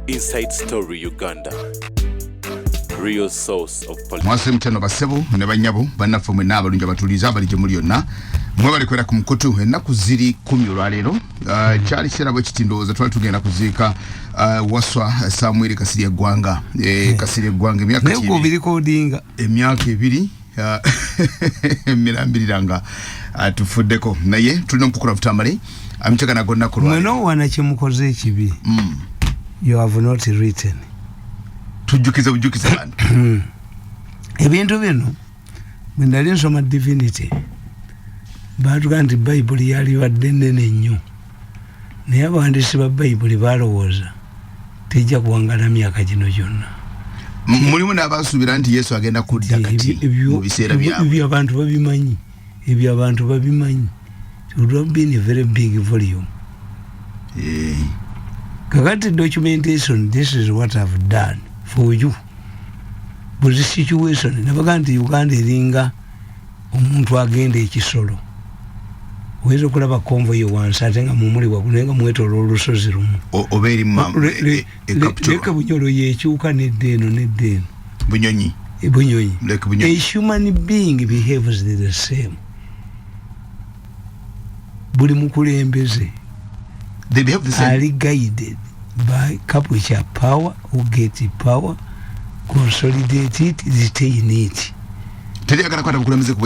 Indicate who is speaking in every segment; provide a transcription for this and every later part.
Speaker 1: Inside Story Uganda. Real source of politics.
Speaker 2: Mwase mchano basebo ne banyabo banafu mwe n'abalungi abatuliza abali gye muli yonna mwe bali kwera ku mukutu ennaku ziri 10 olwaleero kyali kirabo kitindooza twali tugenda kuziika waswa Samuel Kasirye Gwanga Kasirye Gwanga emyaka
Speaker 3: nego birikodinga
Speaker 2: emyaka 2 mirambiranga tufuddeko naye tulina mpukula Tamale amcheka na gonna kulwa
Speaker 3: mweno wana kimukoze ekibi you have not written
Speaker 2: tujukiza bantu
Speaker 3: ebintu bino mwendali nsoma divinity batuga nti Bible yali wadde nnene nnyo naye abawandiisi ba Bible balowooza tejja kuwangala myaka gino gyonna
Speaker 2: mulimu n'abasuubira nti Yesu agenda kudda kati mu biseera byabwe
Speaker 3: ebyo abantu babimanyi it would have been a very big volume kakati documentation, this is what I've done for you. But the situation nabaga nti Uganda eringa omuntu agenda ekisolo wezo kulaba convoy wansi ate nga mumuli wakunenga mwetolo olusozi lumu
Speaker 2: obeeri
Speaker 3: leka bunyolo yekyuka neddeeno
Speaker 2: bunyonyi
Speaker 3: a human being behaves the same buli mukulembeze
Speaker 2: they behave the same
Speaker 3: are guided by capital power who get power consolidate it retain it.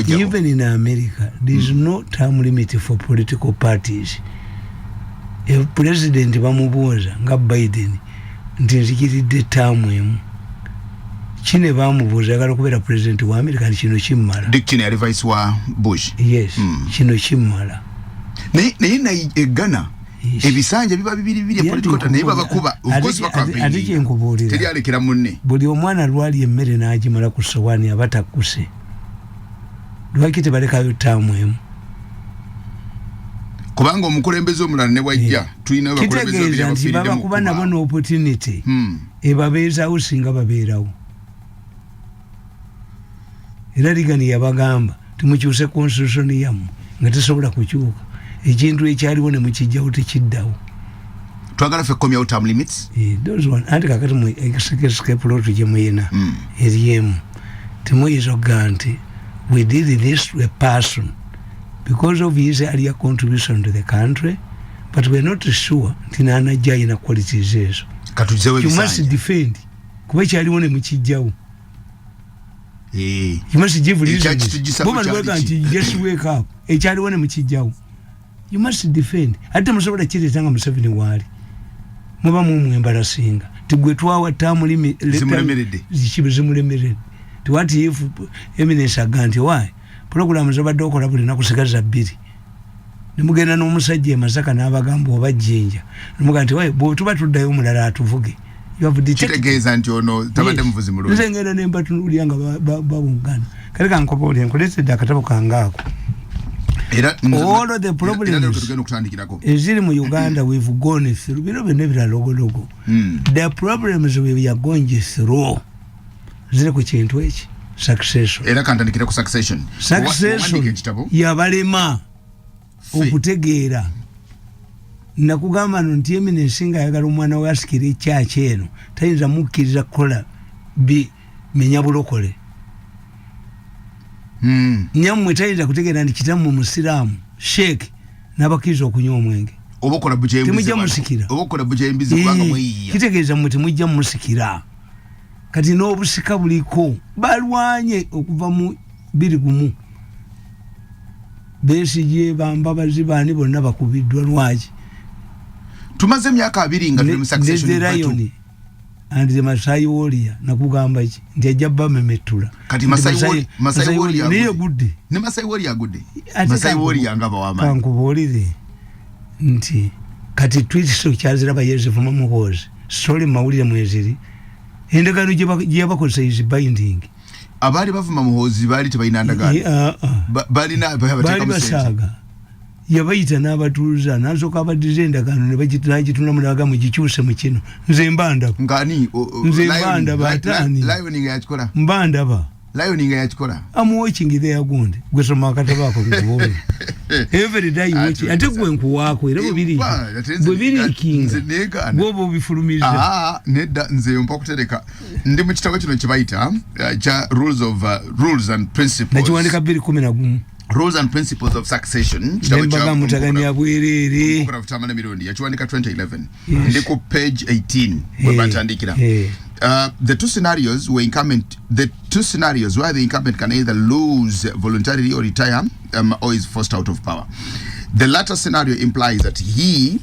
Speaker 3: Even in America there is no term limit for political parties. If president bamubuuza nga Biden nti nzikiridde term emu kine bamubuuza agala kubeera president wa America kino kimmala
Speaker 2: Dick Cheney advice wa Bush
Speaker 3: yes kino kimmala
Speaker 2: naye Ghana ebisanja biba bibiri political naye babakuba of course bakampeni
Speaker 3: atike nkubuulira
Speaker 2: teri alekera munne
Speaker 3: buli omwana lwali emmere n'agimala ku sowaani abatakuse lwaki tebalekayo taamu emu
Speaker 2: kubanga omukulembeze omulala ne bwajja tulina
Speaker 3: kitegeeza nti babakuba nabo n'opportunity ebabeezawo singa babeerawo era ligani yabagamba timukyuse constitution yammwe nga tesobola kukyuka ekintu ekyaliwo ne mukijjawo tekiddawo
Speaker 2: twagala ffe komyawo term limits
Speaker 3: those one anti kakati mu escape road gye muyina eriemu temuyinza okugaa nti we did this to a person because of his earlier contribution to the country but we're not sure nti naanajja ayina qualities ezo you must defend kuba ekyaliwo ne mukijjawo you must give reasons bomalwega nti just wake up ekyaliwo ne mukijjawo you must defend ate musobola kireetanga Museveni waali muba mumwembalasinga tigwe twawa taamu zimulemeredde tiwati if eminence aga nti wayi pulogulamu zabadde okola buli naku sigaza 2 nemugenda n'omusajja emasaka n'abagamba oba jjinja nemuga nti wayi bwetuba tuddayo omulala atuvuge
Speaker 2: kitegeeza nti ono tabadde muvuzi mulungi
Speaker 3: nze ngenda ne mbatunulya nga bawungana kale kankoboolya nkolesedde akatabo kangaako all of the problems eziri mu Uganda we've gone through bino byonna biralogologo the problems we are going through ziri ku kintu eki succession
Speaker 2: era kantandikira ku succession
Speaker 3: yabalema okutegeera nakugamba nti eminence nga ayagala omwana we asikira ekyaki eno tayinza mukkiriza kukola menya bulokole nyammwe tayinza kutegeera nti kitamu musiraamu sheekh n'abakiriza okunywa omwenge temujja musikira kitegeeza mmwe temujja musikira kati n'obusika buliko balwanye okuva mu 21 Besigye Bambabazi baani bonna bakubiddwa lwaki
Speaker 2: tumaze emyaka 2 nga tuli mu succession
Speaker 3: and the Masai warrior nakugamba iki nti ajja bamemetula
Speaker 2: kati Masai warrior
Speaker 3: niye gudde
Speaker 2: ne Masai warrior gudde Masai warrior ngaba wamani
Speaker 3: kankubuulire nti kati twitiso kyazira bayezefu mu muhoozi story mawulire mweziri endagano gye yabakozesa is binding
Speaker 2: abali bavuma muhoozi bali tebalina ndagano bali
Speaker 3: basaaga yabayita n'abatuuza n'asooka abaddiza endagaano ne bagituna mulaga mugikyuse mu kino nze mbandaba
Speaker 2: ngani
Speaker 3: nze mbandaba ataani
Speaker 2: livening yakikola
Speaker 3: mbandaba
Speaker 2: Lioning yachikola.
Speaker 3: I'm watching it there good. With some Makatavako. Every day you watch it. I took one walk with everybody. We're king. Bobo before me.
Speaker 2: Neda nze mpoktereka. Ndi mchitawa chino chibaita cha rules and principles.
Speaker 3: Na chiwandika bili 10
Speaker 2: Rules and principles of succession.
Speaker 3: Mbaga mutagani ya bwiriri.
Speaker 2: Mbuku na Tamale Mirundi. Yachiwandika 2011. Ndiku page 18. Webatandikira. The two scenarios where the incumbent can either lose voluntarily or retire or is forced out of power. The latter scenario implies that he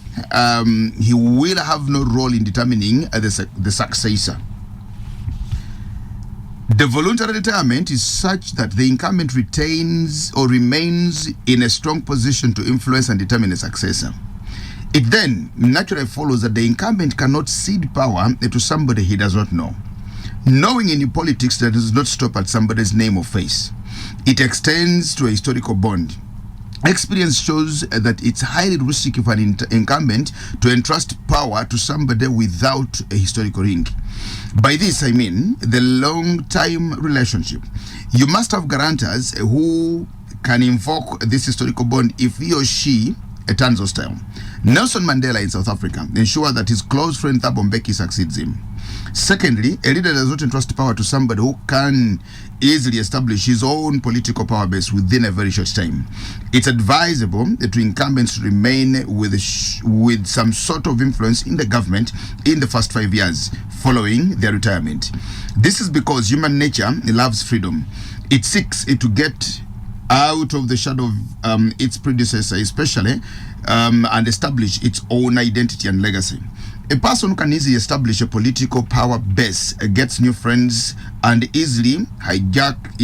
Speaker 2: will have no role in determining the successor. The voluntary retirement is such that the incumbent retains or remains in a strong position to influence and determine a successor. It then naturally follows that the incumbent cannot cede power to somebody he does not know. Knowing in politics that does not stop at somebody's name or face. It extends to a historical bond. Experience shows that it's highly risky for an incumbent to entrust power to somebody without a historical link. By this I mean the long-time relationship. You must have guarantors who can invoke this historical bond if he or she turns hostile. Nelson Mandela in South Africa ensured that his close friend Thabo Mbeki succeeds him. Secondly, a leader does not entrust power to somebody who can easily establish his own political power base within a very short time. It's advisable to incumbents to remain with some sort of influence in the government in the first 5 years following their retirement. This is because human nature loves freedom. It seeks to get out of the shadow of its predecessor especially and establish its own identity and legacy. A person who can easily establish a political power base gets new friends and is easily hijacked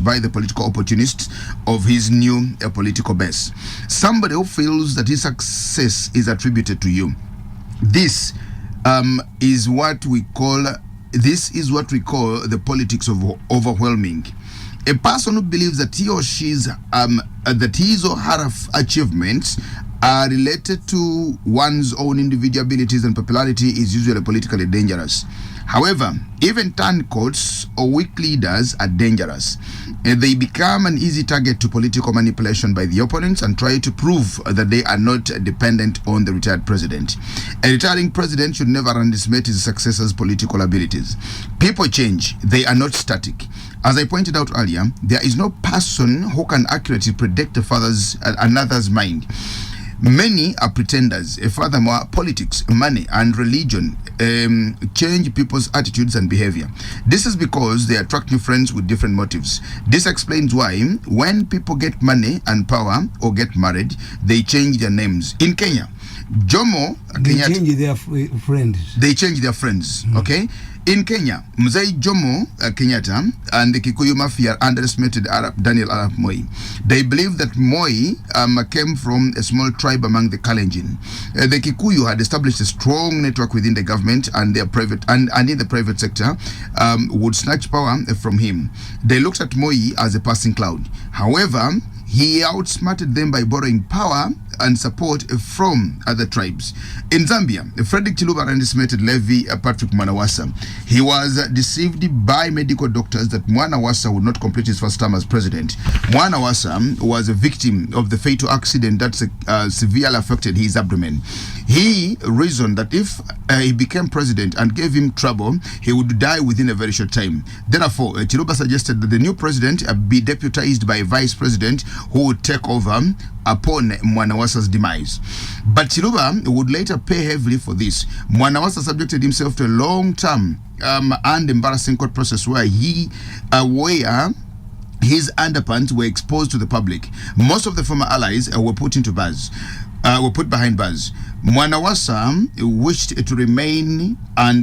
Speaker 2: by the political opportunists of his new political base. Somebody who feels that his success is attributed to you. This is what we call the politics of overwhelming. A person who believes that he or she's that his or her achievements are related to one's own individual abilities and popularity is usually politically dangerous. However, even turncoats or weak leaders are dangerous. They become an easy target to political manipulation by the opponents and try to prove that they are not dependent on the retired president. A retiring president should never underestimate his successor's political abilities. People change, they are not static. As I pointed out earlier, there is no person who can accurately predict another's mind. Many are pretenders. Furthermore, politics, money, and religion change people's attitudes and behavior. This is because they attract new friends with different motives. This explains why when people get money and power or get married, they change their names. In Kenya, Jomo Kenyatta,
Speaker 3: change their friends.
Speaker 2: They change their friends. Okay. In Kenya, Mzee Jomo Kenyatta and the Kikuyu Mafia underestimated Daniel Arap Moi. They believe that Moi came from a small tribe among the Kalenjin. The Kikuyu had established a strong network within the government and in the private sector would snatch power from him. They looked at Moi as a passing cloud. However, he outsmarted them by borrowing power and support from other tribes. In Zambia, Frederick Chiluba underestimated Levi Patrick Mwanawasa. He was deceived by medical doctors that Mwanawasa would not complete his first term as president. Mwanawasa was a victim of the fatal accident that severely affected his abdomen. He reasoned that if he became president and gave him trouble, he would die within a very short time. Therefore, Chiluba suggested that the new president be deputized by a vice president who would take over upon Mwanawasa's demise. But Chiluba would later pay heavily for this. Mwanawasa subjected himself to a long-term and embarrassing court process where his underpants were exposed to the public. Most of the former allies were put behind bars. Mwanawasa wished to remain and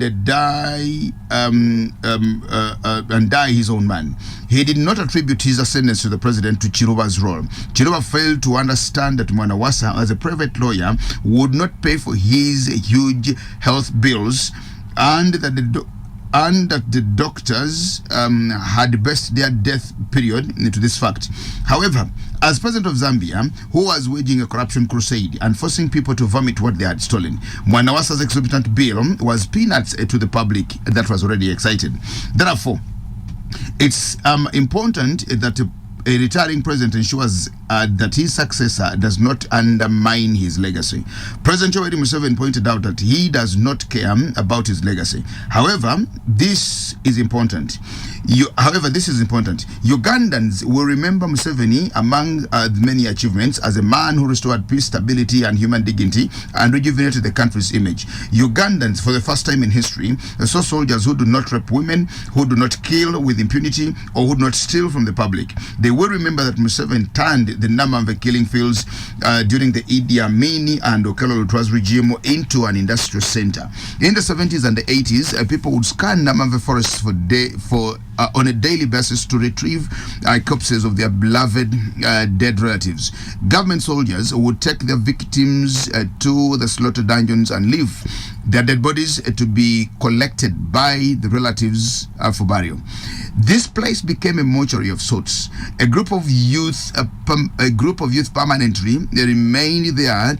Speaker 2: die his own man. He did not attribute his ascendance to the president to Chiluba's role. Chiluba failed to understand that Mwanawasa, as a private lawyer, would not pay for his huge health bills, and that the doctors had based their death period to this fact. However, as president of Zambia, who was waging a corruption crusade and forcing people to vomit what they had stolen, Mwanawasa's exorbitant bill was peanuts to the public that was already excited. Therefore, It's important that a retiring president ensures that his successor does not undermine his legacy. President Yoweri Museveni pointed out that he does not care about his legacy. However, this is important. Ugandans will remember Museveni among many achievements as a man who restored peace, stability, and human dignity and rejuvenated the country's image. Ugandans, for the first time in history, saw soldiers who do not rape women, who do not kill with impunity, or who do not steal from the public. They will remember that Museveni turned the Namamve killing fields during the Idi Amin and Okello Lutwa's regime into an industrial center. In the 70s and the 80s, people would scan Namamve forests on a daily basis to retrieve corpses of their beloved dead relatives. Government soldiers would take their victims to the slaughter dungeons and leave their dead bodies to be collected by the relatives for burial. This place became a mortuary of sorts. A group of youth permanently remained there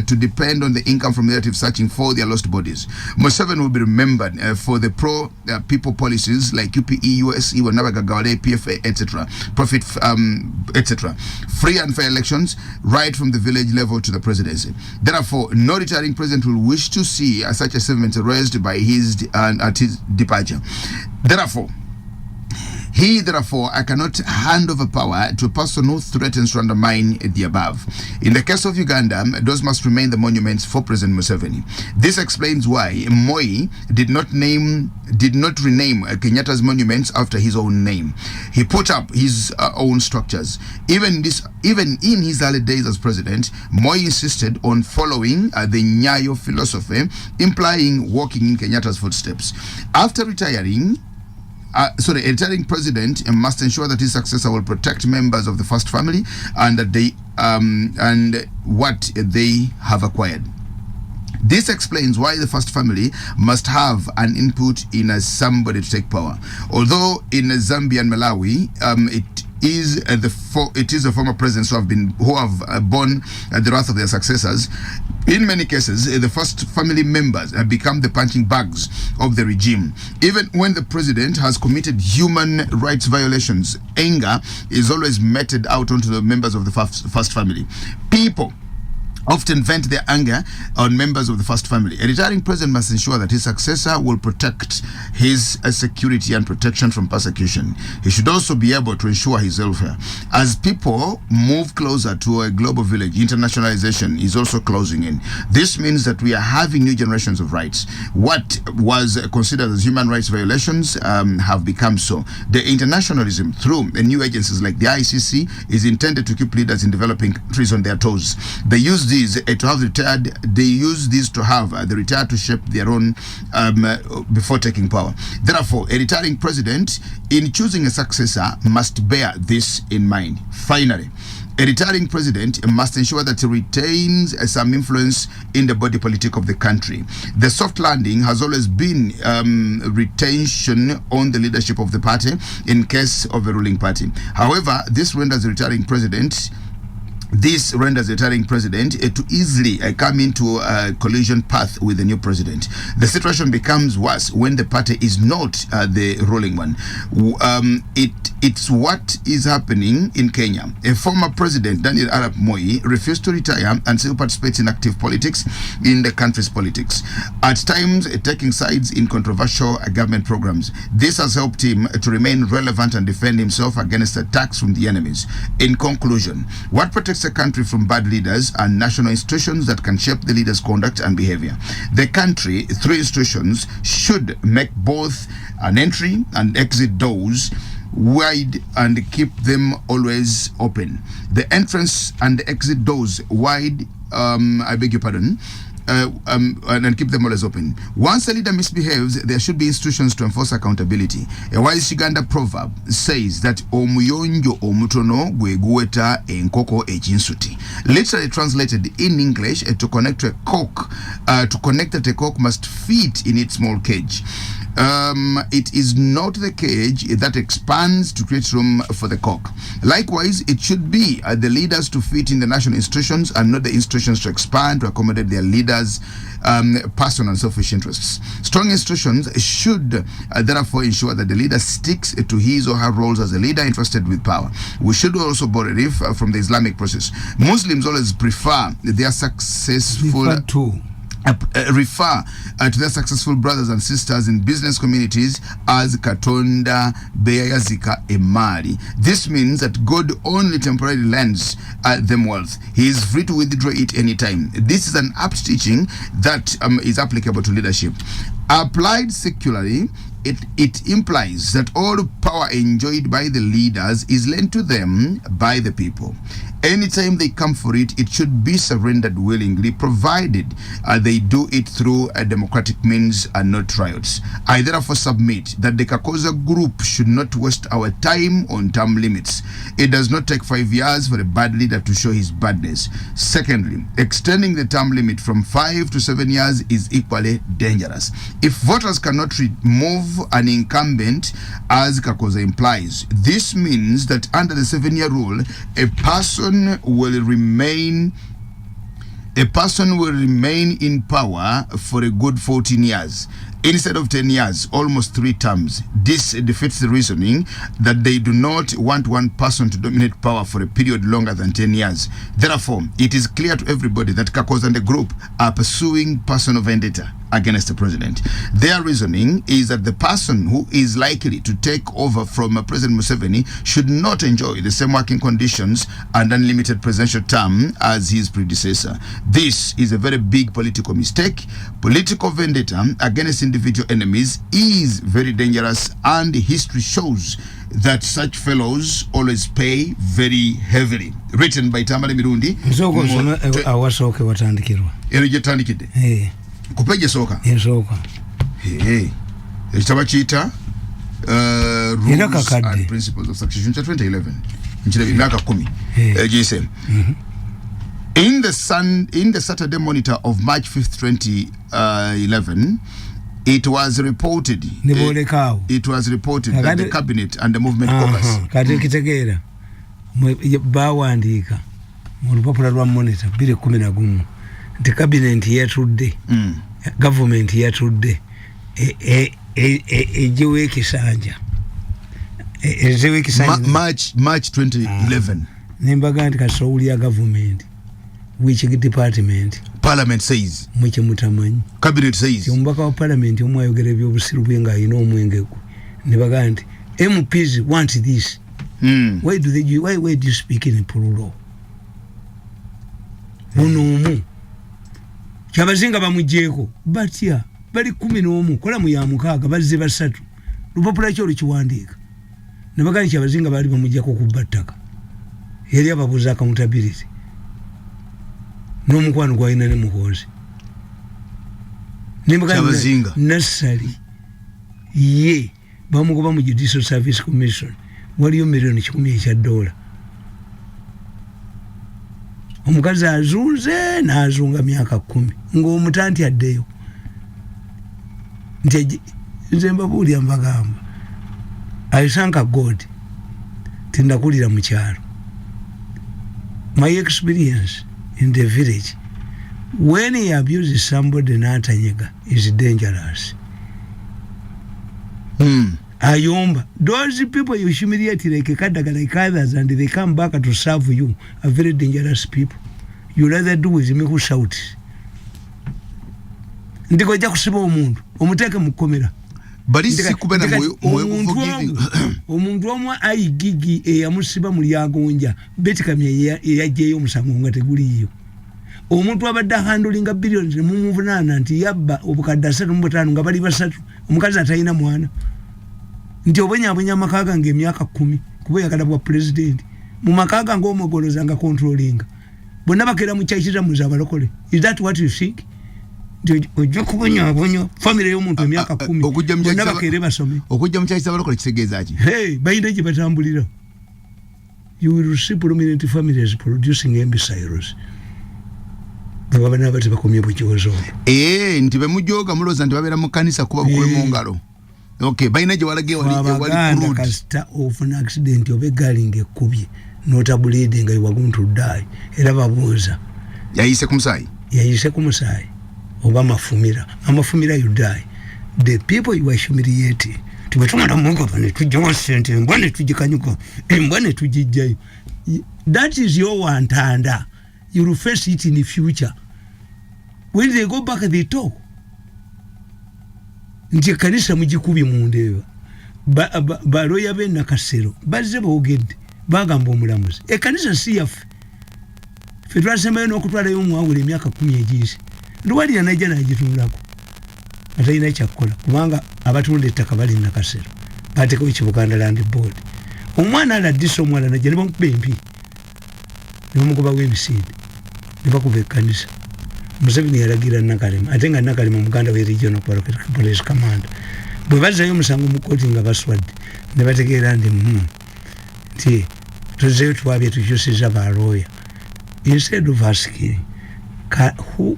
Speaker 2: to depend on the income from relatives searching for their lost bodies. Museveni will be remembered for the pro-people policies like UPE, USE, Wanabagagawale, PFA, etc. Profit, etc. Free and fair elections, right from the village level to the presidency. Therefore, no retiring president will wish to see such achievements erased by at his departure. Therefore, I cannot hand over power to a person who threatens to undermine the above. In the case of Uganda, those must remain the monuments for President Museveni. This explains why Moi did not rename Kenyatta's monuments after his own name. He put up his own structures. Even in his early days as president, Moi insisted on following the Nyayo philosophy, implying walking in Kenyatta's footsteps. After retiring, a retiring president must ensure that his successor will protect members of the first family and that they and what they have acquired. This explains why the first family must have an input in somebody to take power. Although in Zambia and Malawi, it is the former presidents who have borne the wrath of their successors. In many cases, the first family members have become the punching bags of the regime. Even when the president has committed human rights violations, anger is always meted out onto the members of the first family. People often vent their anger on members of the first family. A retiring president must ensure that his successor will protect his security and protection from persecution. He should also be able to ensure his welfare. As people move closer to a global village, internationalization is also closing in. This means that we are having new generations of rights. What was considered as human rights violations have become so. The internationalism through new agencies like the ICC is intended to keep leaders in developing countries on their toes. They use these to have retired. They use these to have the retired to shape their own before taking power. Therefore, a retiring president, in choosing a successor, must bear this in mind. Finally, a retiring president must ensure that he retains some influence in the body politic of the country. The soft landing has always been retention on the leadership of the party in case of a ruling party. However, this renders a retiring president to easily come into a collision path with the new president. The situation becomes worse when the party is not the ruling one. It's what is happening in Kenya. A former president, Daniel Arap Moi, refused to retire and still participates in active politics in the country's politics, at times taking sides in controversial government programs. This has helped him to remain relevant and defend himself against attacks from the enemies. In conclusion, what protects a country from bad leaders and national institutions that can shape the leader's conduct and behavior. The country, through institutions, should make both an entry and exit doors wide and keep them always open. The entrance and the exit doors wide, and keep them always open. Once a leader misbehaves, there should be institutions to enforce accountability. A wise Uganda proverb says that omuyonjo omutono gweguweta enkoko echinsuti. Literally translated in English, to connect a cock must fit in its small cage. It is not the cage that expands to create room for the cock. Likewise, it should be the leaders to fit in the national institutions and not the institutions to expand to accommodate their leaders' personal and selfish interests. Strong institutions should therefore ensure that the leader sticks to his or her roles as a leader interested with power. We should also borrow relief from the Islamic process. Muslims always prefer their successful... refer to their successful brothers and sisters in business communities as Katonda Beyazika Emali. This means that God only temporarily lends them wealth. He is free to withdraw it anytime. This is an apt teaching that is applicable to leadership. Applied secularly, it implies that all power enjoyed by the leaders is lent to them by the people. Anytime they come for it, it should be surrendered willingly, provided they do it through a democratic means and not riots. I therefore submit that the Kakoza group should not waste our time on term limits. It does not take 5 years for a bad leader to show his badness. Secondly, extending the term limit from 5 to 7 years is equally dangerous. If voters cannot remove an incumbent, as Kakoza implies, this means that under the 7-year rule, a person will remain in power for a good 14 years instead of 10 years, almost 3 terms. This defeats the reasoning that they do not want one person to dominate power for a period longer than 10 years. Therefore, it is clear to everybody that Kakoza and the group are pursuing personal vendetta against the president. Their reasoning is that the person who is likely to take over from President Museveni should not enjoy the same working conditions and unlimited presidential term as his predecessor. This is a very big political mistake. Political vendetta against individual enemies is very dangerous, and history shows that such fellows always pay very heavily. Written by Tamale Mirundi.
Speaker 3: Awasoke watandikirwa.
Speaker 2: Erojetandikide. Kupeje soka?
Speaker 3: Soka.
Speaker 2: Ekitaba kiyita Rules and Principles of Succession 2011. Nchira imyaka 10. GSM. In the Saturday Monitor of March 5th, 2011, it was reported that the cabinet and the movement caucus.
Speaker 3: Kati kitegera. Bawandika. Mu Lupapula lwa Monitor 2011. The cabinet yatudde, government yatudde, ejiwe kisanja.
Speaker 2: March 2011.
Speaker 3: Nembaga nti kasawuli ya government. Which department?
Speaker 2: Parliament says.
Speaker 3: Mwiche mutamanyi.
Speaker 2: Cabinet says.
Speaker 3: Mbaka wa parliament omwayogera ebyobusiru bwenga ayina omwenge gwe. Nembaga nti MPs want this. Why do you speak in plural? Munomu. Kyabazinga bamujeko batya bali 11 kola mu ya mukaga bazze basatu Lupapula kyo lukiwandiika ne bagani kyabazinga bali bamujeko kubattaka yali ababuza accountability n'omukwano gwalina ne muhoozi ne bagani nasali ye bamugoba mu Judicial Service Commission waliyo $1,000,000 omukazi azunze n'azunga myaka 10 ng'omutanti addeyo nze mbabuulira mbagamba I thank God tindakulira mu kyalo. My experience in the village, when he abuses somebody n'atanyega is dangerous. Ayomba, those people you humiliate like Kadaga, like others, and they come back to serve you are very dangerous people. You rather do with me who shout. Ndiko ja kusiba omuntu omuteke mukomera
Speaker 2: bali sikubena
Speaker 3: omuntu omwe ayigigi eyamusiba mu lyagonja betikamye yajeyo musango ngateguliyo omuntu abadde handling billions mu muvunana nti yabba obukadde 3.5 nga bali basatu omukazi atayina mwana nti obwenyabonya makaga ng'emyaka 10 kuba yakala bwa president mu makaga ng'omugoloza nga controlling bonna bakera mu kyakira mu zabalokole. Is that what you think? Ojo kubonya family y'omuntu emyaka 10 bonna bakere basome
Speaker 2: okujja mu kyakira zabalokole kitegeeza ki?
Speaker 3: Hey, bayinde gye batambulira. You will see prominent families producing imbeciles. Babana bati bakomye bukiwozo.
Speaker 2: Nti bemujooga muloza nti babera mu kanisa kuba bukwe mu ngalo. Okay, baina je walage wali crude.
Speaker 3: Kasita of an accident obegali ngekubye nota bleeding you were going to die. Era babuza.
Speaker 2: Yayise kumusai.
Speaker 3: Yayise kumusai. Oba mafumira. Amafumira you die. The people you are humiliating. Tumetumana mungu bane tujawa sente mbone tujikanyuko. Mbone tujijjayo. That is your wantanda. You will face it in the future. When they go back they talk. Nje kanisa mujikubi mundewa. Baroya be nakasero. Baze boogedde. Bagamba omulamuzi. Kanisa si yaffe. Ffe twasemayo n'okutwalayo omuwangula emyaka 10 egiise. Lwali yanajja n'agitunulako. Atalina ekyakukola. Kubanga abatunda ettaka bali nakasero. Bateekawo ekibuganda Land Board. Omwana aladdisa omwana najja ne bamukuba empi. Ne bamukuba w'ebisiide. Ne bakuba ekkanisa. Museveni yalagira Nakalema. Ate nga Nakalema Muganda we Regional Police Command. Bwe bazzayo omusango mu kkooti nga baswadde. Ne bategeera nti tuzeyo twabye tukyusiza balooya. Instead of asking,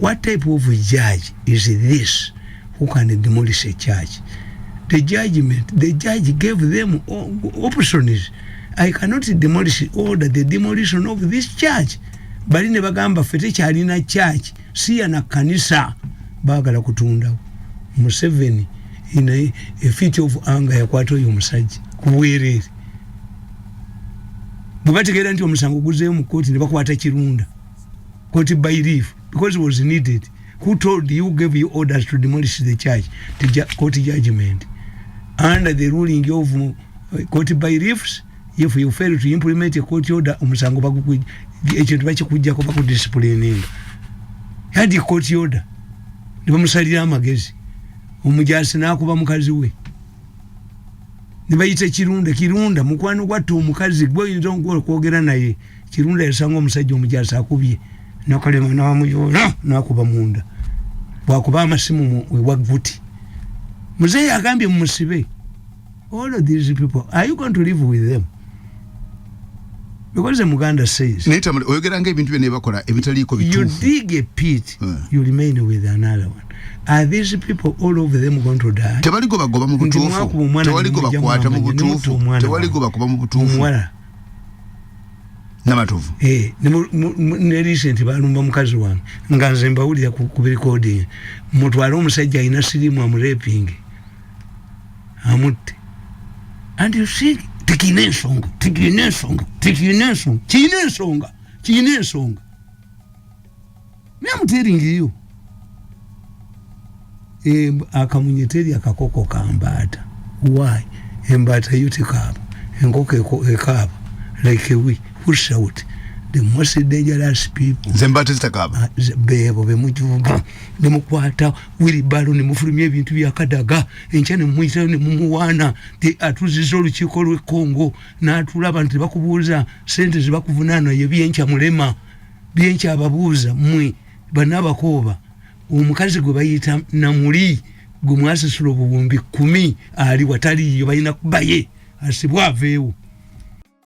Speaker 3: what type of judge is this who can demolish a church? The judge gave them options. I cannot order the demolition of this church. Bali ne bagamba fete kyalina church siya na kanisa bagala kutunda. Museveni in a fit of anger yakwato oyo musajja kuwerere. Mubategera nti omusango guzeyo mu court ne bakwata Kirunda. Court by relief because it was needed. Who told you, gave you orders to demolish the church? The court judgment. Under the ruling of court by reliefs, if you fail to implement a court order, omusango bagukuja ekintu bakikujjako bakudisciplining. Yadi court order. Ne bamusalira amagezi. Omujasi n'akuba mukazi we. Ne bayita Kirunda mukwano gwattu omukazi gwe oyinza okwogera naye. Kirunda yasanga omusajja omujasi akubye. Nakalema n'amuyoola n'akuba munda. Bwakuba amasimu wa Guti. Muzeeyi agambye mumusibe. All of these people, are you going to live with them? Because the Muganda says, you dig a pit, you remain with another one. Are these people, all of them, going to die?
Speaker 2: Namatuvu.
Speaker 3: Ne recent balumba mukazi wange nga nze mbawulira ku recording mutwala omusajja ina sirimu amureping amutte and you see tikine ensonga me am telling you akamunyeteri akakoko kambata why embata yutikaba enkoko ekaba like we push out the most dangerous people.
Speaker 2: Zembate zitakaba.
Speaker 3: Bebo bemujuga ne mukwata wili balo ne mufulumye ebintu byakadaga enchane muita ne mumuwana te atuzizo luchiko lwe Kongo na atula abantu bakubuza sente zibakuvunana yebyencha mulema byencha ababuza mwe banabakoba omukazi gwe bayita namuli gwe mwasisula obubumbi 10 ali watali yo bayina kubaye asibwa aveewo